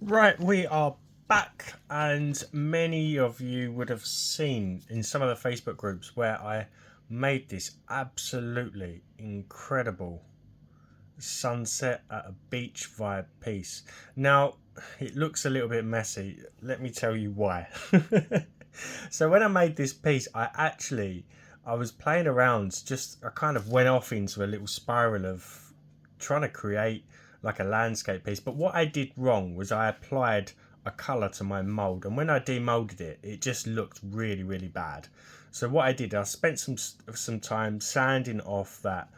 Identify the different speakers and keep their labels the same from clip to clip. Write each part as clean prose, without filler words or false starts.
Speaker 1: Right, we are back, and many of you would have seen in some of the Facebook groups where I made this absolutely incredible sunset at a beach vibe piece. Now, it looks a little bit messy. Let me tell you why. So when I made this piece, I was playing around, just I kind of went off into a little spiral of trying to create like a landscape piece. But what I did wrong was I applied a color to my mold, and when I demolded it, it just looked really bad. So what I did, I spent some time sanding off that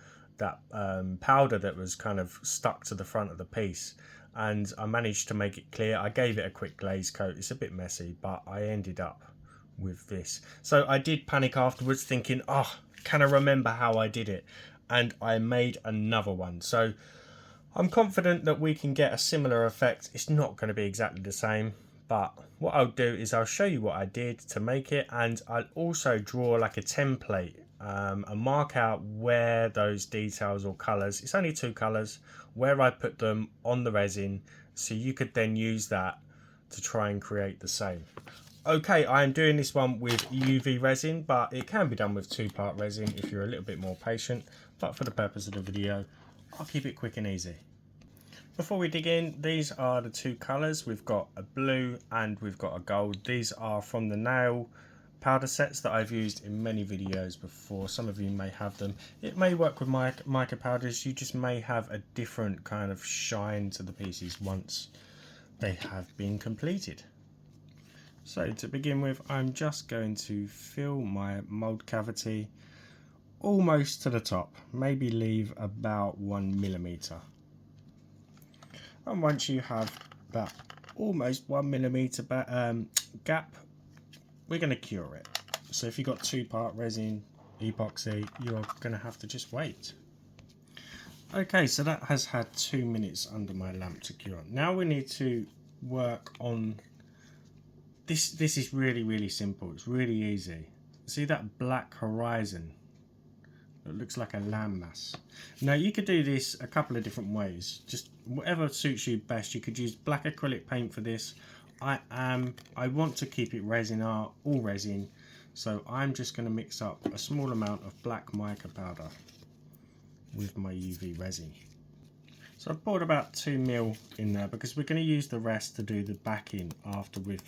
Speaker 1: powder that was kind of stuck to the front of the piece, and I managed to make it clear. I gave it a quick glaze coat. It's a bit messy, but I ended up with this. So I did panic afterwards, thinking, oh, can I remember how I did it? And I made another one. So I'm confident that we can get a similar effect. It's not going to be exactly the same, but what I'll do is I'll show you what I did to make it, and I'll also draw like a template and mark out where those details or colours, it's only two colours, where I put them on the resin, so you could then use that to try and create the same. Okay, I am doing this one with UV resin, but it can be done with two-part resin if you're a little bit more patient. But for the purpose of the video, I'll keep it quick and easy. Before we dig in, these are the two colours. We've got a blue and we've got a gold. These are from the nail powder sets that I've used in many videos before. Some of you may have them. It may work with mica powders. You just may have a different kind of shine to the pieces once they have been completed. So to begin with, I'm just going to fill my mould cavity almost to the top, maybe leave about 1mm. And once you have that almost 1mm gap, we're going to cure it. So if you've got two-part resin, epoxy, you're going to have to just wait. Okay, so that has had 2 minutes under my lamp to cure. Now we need to work on this. This is really simple. It's really easy. See that black horizon? It looks like a landmass. Now you could do this a couple of different ways, just whatever suits you best. You could use black acrylic paint for this. I want to keep it resin art, all resin, so I'm just going to mix up a small amount of black mica powder with my UV resin. So I've poured about 2 ml in there because we're going to use the rest to do the backing after we've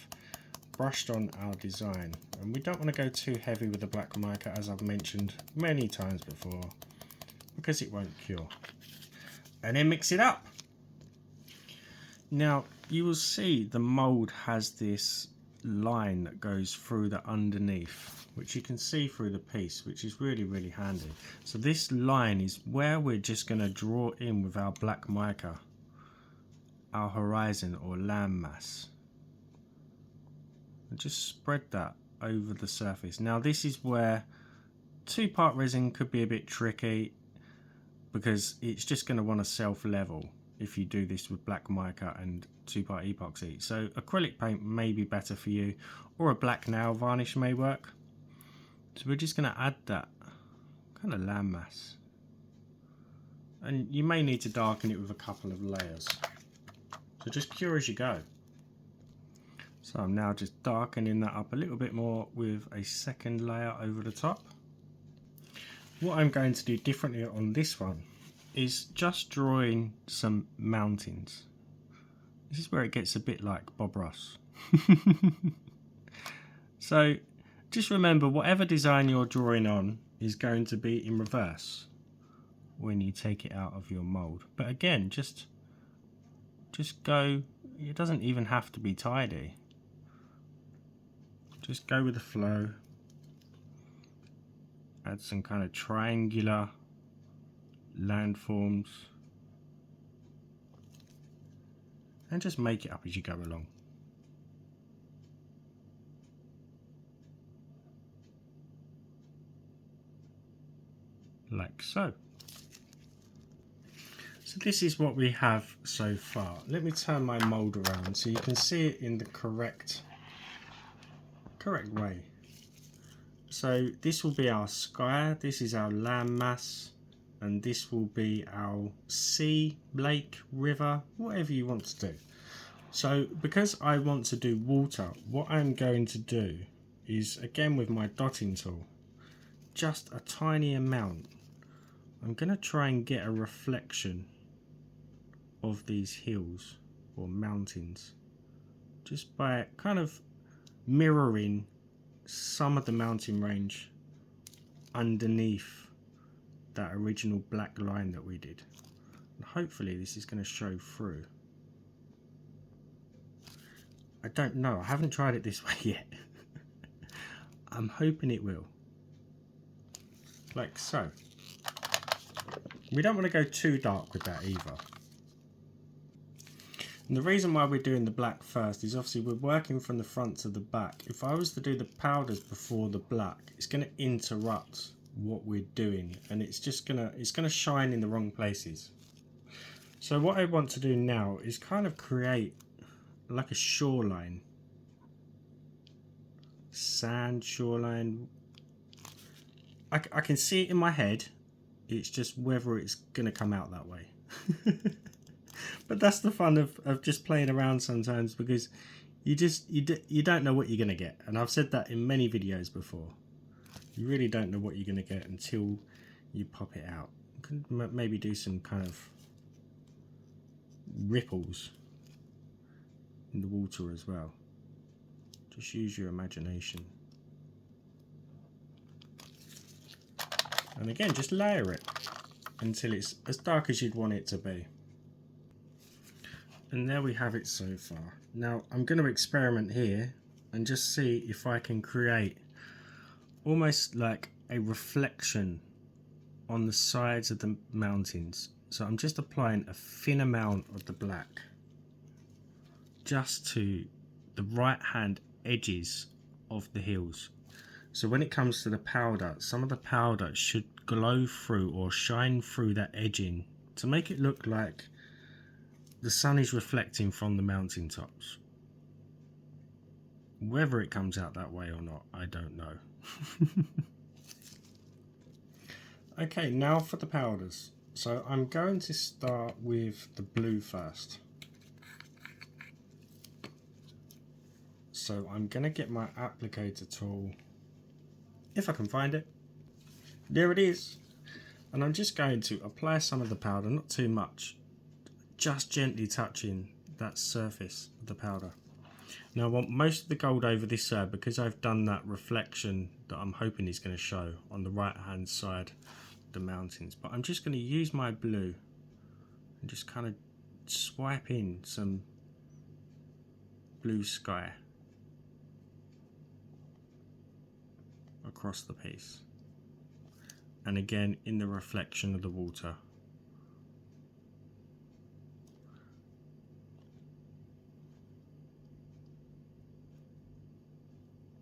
Speaker 1: brushed on our design, and we don't want to go too heavy with the black mica, as I've mentioned many times before, because it won't cure. And then mix it up. Now you will see the mould has this line that goes through the underneath, which you can see through the piece, which is really handy. So this line is where we're just going to draw in with our black mica our horizon or landmass. And just spread that over the surface. Now this is where two-part resin could be a bit tricky, because it's just going to want to self-level if you do this with black mica and two-part epoxy. So acrylic paint may be better for you, or a black nail varnish may work. So we're just going to add that kind of landmass, and you may need to darken it with a couple of layers. So just cure as you go. So I'm now just darkening that up a little bit more with a second layer over the top. What I'm going to do differently on this one is just drawing some mountains. This is where it gets a bit like Bob Ross. So just remember, whatever design you're drawing on is going to be in reverse when you take it out of your mold. But again, just go, it doesn't even have to be tidy. Just go with the flow. Add some kind of triangular landforms, and just make it up as you go along. Like so. So this is what we have so far. Let me turn my mold around so you can see it in the correct way. So this will be our sky, this is our landmass, and this will be our sea, lake, river, whatever you want to do. So because I want to do water, what I'm going to do is, again with my dotting tool, just a tiny amount, I'm going to try and get a reflection of these hills or mountains just by kind of mirroring some of the mountain range underneath that original black line that we did. And hopefully this is going to show through. I don't know, I haven't tried it this way yet. I'm hoping it will. Like so. We don't want to go too dark with that either. And the reason why we're doing the black first is obviously we're working from the front to the back. If I was to do the powders before the black, it's going to interrupt what we're doing, and it's going to shine in the wrong places. So what I want to do now is kind of create like a shoreline, sand shoreline. I can see it in my head. It's just whether it's going to come out that way. But that's the fun of just playing around sometimes, because you don't know what you're going to get. And I've said that in many videos before. You really don't know what you're going to get until you pop it out. You could maybe do some kind of ripples in the water as well. Just use your imagination. And again, just layer it until it's as dark as you'd want it to be. And there we have it so far. Now I'm going to experiment here and just see if I can create almost like a reflection on the sides of the mountains. So I'm just applying a thin amount of the black just to the right hand edges of the hills. So when it comes to the powder, some of the powder should glow through or shine through that edging to make it look like the sun is reflecting from the mountain tops. Whether it comes out that way or not, I don't know. Okay, now for the powders. So I'm going to start with the blue first. So I'm going to get my applicator tool, if I can find it. There it is. And I'm just going to apply some of the powder, not too much, just gently touching that surface of the powder. Now I want most of the gold over this side, because I've done that reflection that I'm hoping is going to show on the right hand side of the mountains. But I'm just going to use my blue and just kind of swipe in some blue sky across the piece, and again in the reflection of the water.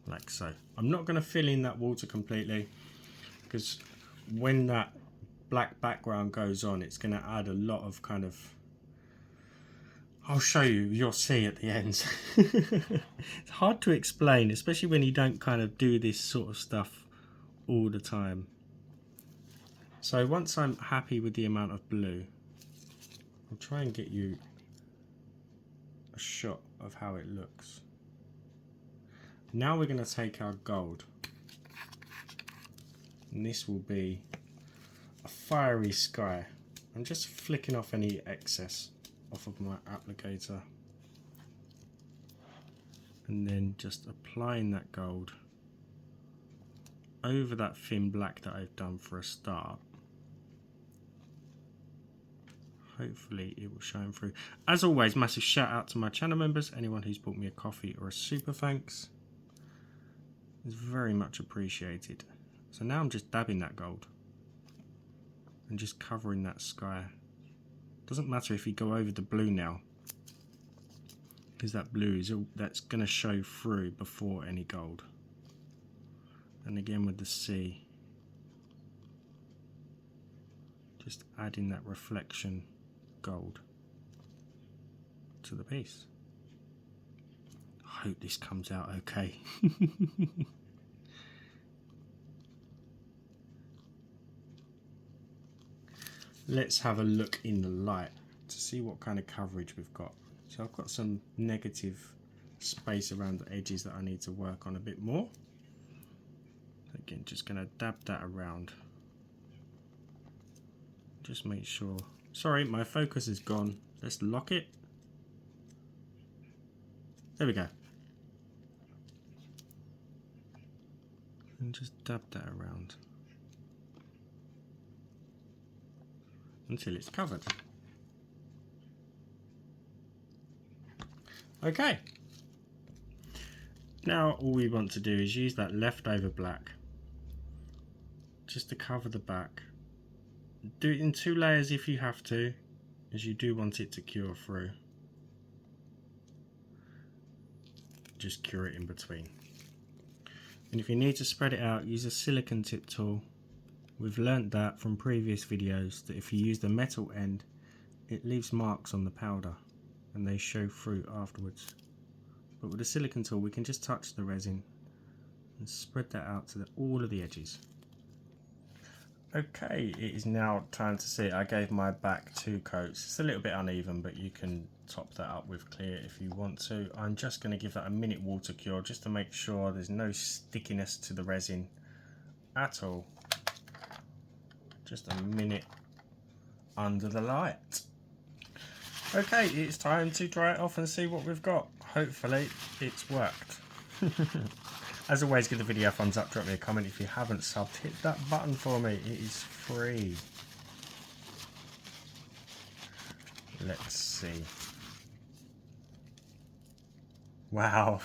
Speaker 1: Like so. I'm not going to fill in that water completely, because when that black background goes on, it's going to add a lot of kind of, I'll show you, you'll see at the end. It's hard to explain, especially when you don't kind of do this sort of stuff all the time. So once I'm happy with the amount of blue, I'll try and get you a shot of how it looks. Now we're going to take our gold, and this will be a fiery sky. I'm just flicking off any excess off of my applicator, and then just applying that gold over that thin black that I've done for a start. Hopefully it will shine through. As always, massive shout out to my channel members, anyone who's bought me a coffee or a super thanks. It's very much appreciated. So now I'm just dabbing that gold and just covering that sky. Doesn't matter if you go over the blue now, because that blue is all that's going to show through before any gold. And again with the sea, just adding that reflection gold to the piece. I hope this comes out okay. Let's have a look in the light to see what kind of coverage we've got. So I've got some negative space around the edges that I need to work on a bit more. Again, just going to dab that around. Just make sure. Sorry, my focus is gone. Let's lock it. There we go. And just dab that around until it's covered. Okay. Now all we want to do is use that leftover black just to cover the back. Do it in 2 layers if you have to, as you do want it to cure through. Just cure it in between. And if you need to spread it out, use a silicone tip tool. We've learnt that from previous videos that if you use the metal end, it leaves marks on the powder and they show through afterwards. But with a silicone tool we can just touch the resin and spread that out to all of the edges. Okay, it is now time to see. I gave my back 2 coats. It's a little bit uneven, but you can top that up with clear if you want to. I'm just going to give that a minute water cure just to make sure there's no stickiness to the resin at all. Just a minute under the light. Okay, it's time to dry it off and see what we've got. Hopefully it's worked. As always, give the video a thumbs up, drop me a comment. If you haven't subbed, hit that button for me, it is free. Let's see. Wow.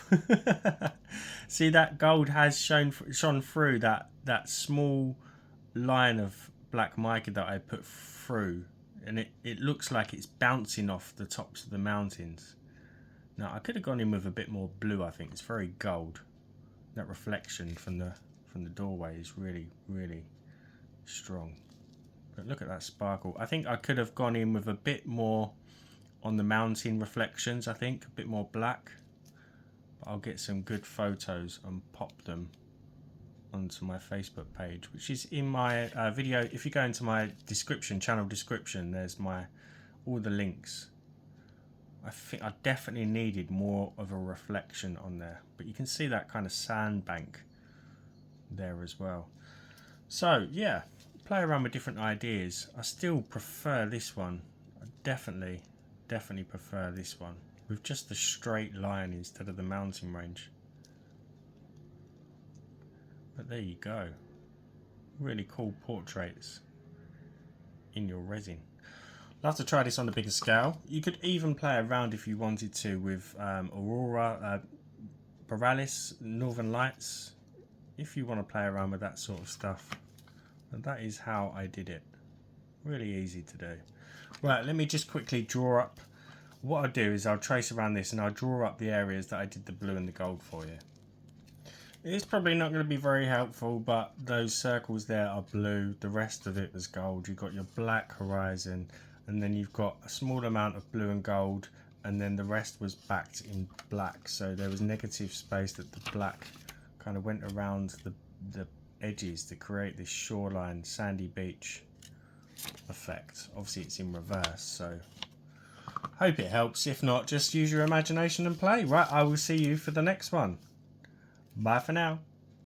Speaker 1: See, that gold has shone through that small line of black mica that I put through, and it looks like it's bouncing off the tops of the mountains. Now I could have gone in with a bit more blue. I think it's very gold. That reflection from the doorway is really, really strong. But look at that sparkle. I think I could have gone in with a bit more on the mountain reflections. I think a bit more black. But I'll get some good photos and pop them onto my Facebook page, which is in my video. If you go into my description, channel description, there's all the links. I think I definitely needed more of a reflection on there, but you can see that kind of sandbank there as well. So yeah, play around with different ideas. I still prefer this one. I definitely prefer this one with just the straight line instead of the mountain range. But there you go, really cool portraits in your resin. I'll have to try this on a bigger scale. You could even play around if you wanted to with aurora, borealis, northern lights, if you want to play around with that sort of stuff. And that is how I did it. Really easy to do. Right, let me just quickly draw up. What I'll do is I'll trace around this and I'll draw up the areas that I did the blue and the gold for you. It's probably not going to be very helpful, but those circles there are blue. The rest of it was gold. You've got your black horizon, and then you've got a small amount of blue and gold, and then the rest was backed in black. So there was negative space that the black kind of went around the edges to create this shoreline, sandy beach effect. Obviously it's in reverse, so hope it helps. If not, just use your imagination and play. Right, I will see you for the next one. Bye for now.